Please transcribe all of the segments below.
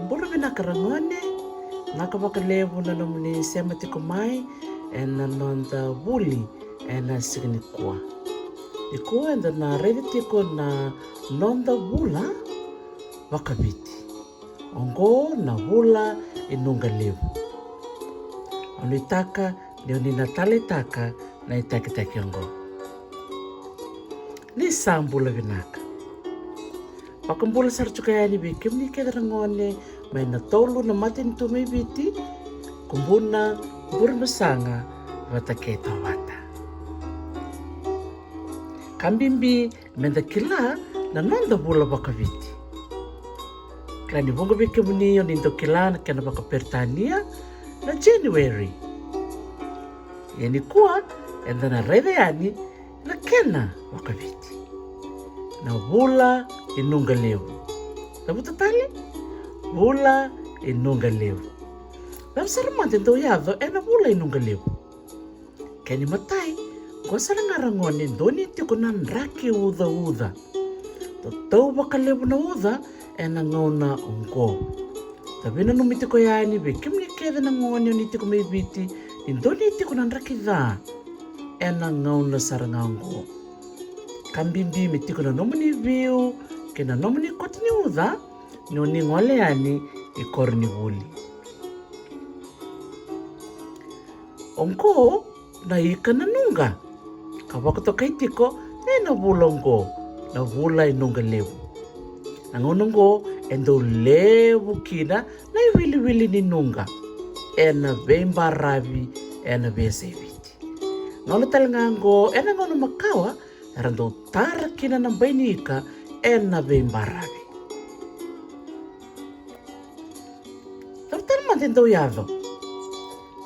Mbura vinakarangone, nakabakalevu na nomni sematiko mai, and nonda wuli, and na signikua. Iko and na reditiko na nonda wula, wakabiti. Ongo na wula inunga levu. Onitaka, ni natale taka, na itakitaki ongo. Ni sambula vinaka. Pakambula sarchukayani bikim ni kedarangone may natolo na matin tumibiti kumbuna burmasanga wataketa wata. Kambimbi menda kila na nonda bula bakaviti. Klani bunga bikim ni nindo kila na kena bakapertania na January. Yani kuwa enda na rede yani na kena bakaviti. Na bula inunga levu. Nabuta pale? Bula inunga levu. Namsaramante ndo yado na bula inunga levu. Kani matai, kwa sarangarangone ndoni tiko na nraki udha. Totau baka levu na udha na ngauna ongo. Tabina numitiko yani be kimni keda na ngone nitiko mebiti ndoni tiko na nraki dha na ngauna sarangango. Kambimbi mitiko na nomini viu, kena nomini kotini udha, ni ngole yani ikorni wuli. Onko na ika na nunga. Kawakoto kaitiko, na wulongo, na wula inunga levu. Nangonongo, endo levu kina, na wili ni nunga. Na vemba ravi, na veseviti. Ngono talangango, na ngono makawa, rando tara kina ng bainika na bembarabi. Tartar man daw yado.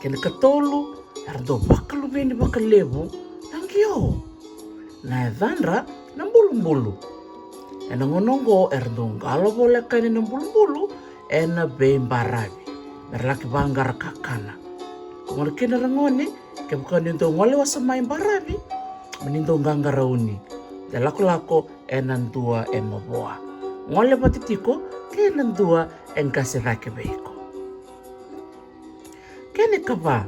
Kina katolo rando bakalu beni bakalebu ng giyo. Na dhanra ng bulumbulu. Nangonongo rando ngalo bola kani ng bulumbulu na bembarabi. Merlaki bangar kakana. Kung kina rangone kebukan nito ngole wasamay barabi. Menindong gangarauni. Dalako-lako nandua maboa. Ngole patitiko kaya nandua kasirake beiko. Kene kaba.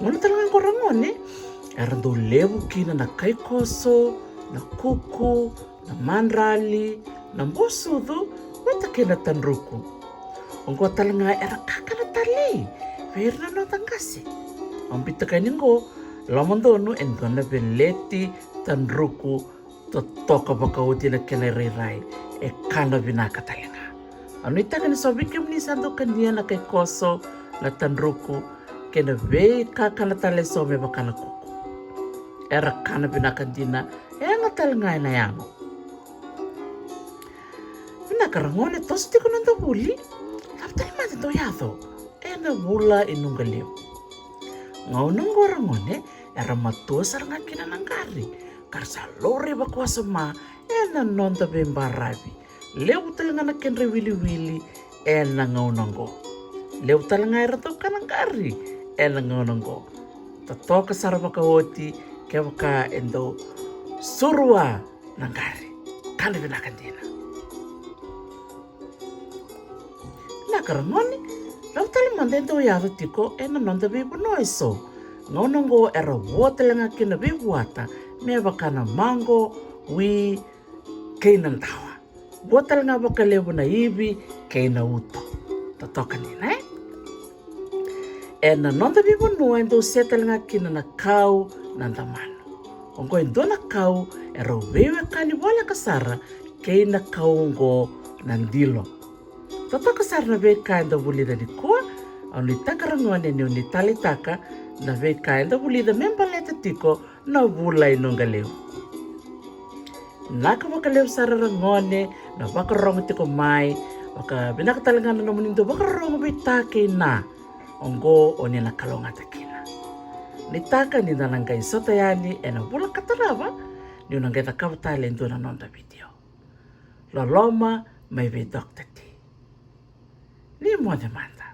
Ngole talagang korangone. Erando lewu kina na kaikoso, na kuku, na manrali, na mbosudu, wata kina tanruku. Ongko talanga kakana tali. Verna no tangkasi. Ambita kaningo. Lamandono gonna beleti tanruku totoka bakauti na kenerirai kana binaka talinga. Ano itaga ni sobikim ni sando kandia na kay koso na tanruku kena ve kakana tale some bakana kuku. Era kana binaka dina nga talinga na yango. Binaka rangone tosti ko nanda buli. Laptali mati to yado. Na bula inungalio. Ngaunang gorangone era matua saranga kina nangari karsa lore bakwasa ma na nonta bembarabi leu talanga na kenre wili na ngaunango leu talanga era to kanangari na ngaunango tatoka sarabaka hoti kebaka endo surwa nangari kana binakandina nakarangoni lautali mandento yado tiko na nonta bibu noiso. Ngonongo era wotelanga kina bibuata me bakana mango wi kainan tawa. Wotelanga bakalebu na ibi kaina uto. Totoka nina na nonta bibu no endo setelanga kina na kau nandamano. Ongo endo na kau era wewe kani wala kasara kaina kaungo nandilo. Totoka sara na beka endo bulida ni kuwa Aunitaka rangone ni unitalitaka na veka enda bulida membaleta tiko na bula inunga leo. Naka baka leo sara rangone na baka rongo tiko mai baka binakatalanga na namunindo baka rongo bitake na ongo oni na kalonga takina. Nitaka ni nanangay sotayani na bula kataraba ni unangay takabutale ndo na nonda video. Loloma may be doctor ti. Ni mo demanda.